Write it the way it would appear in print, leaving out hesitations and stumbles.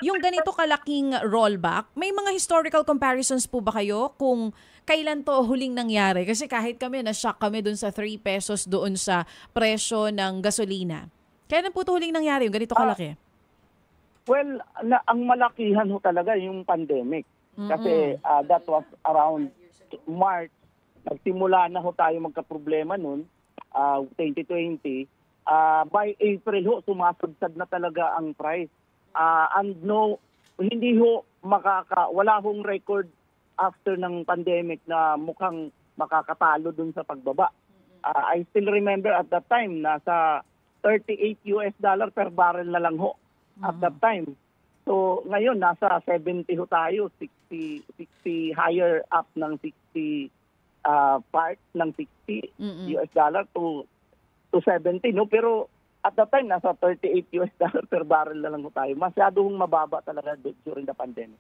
yung ganito kalaking rollback, may mga historical comparisons po ba kayo kung kailan to huling nangyari? Kasi kahit kami, na-shock kami dun sa 3 pesos doon sa presyo ng gasolina. Kailan po to huling nangyari yung ganito Ah, kalaki? well, ang malakihan ho talaga yung pandemic. Kasi that was around March. Nagsimula na ho tayo magka-problema noon, 2020. By April ho, sumasadsad na talaga ang price. And no, hindi ho wala hong record after ng pandemic na mukhang makakatalo dun sa pagbaba. I still remember at that time, nasa $38 per barrel na lang ho at that time. So ngayon, nasa 70 ho tayo, 60 higher up ng 60 part ng US dollar to 70, no? Pero at that time, nasa $38 per barrel na lang ho tayo. Masyadong mababa talaga during the pandemic.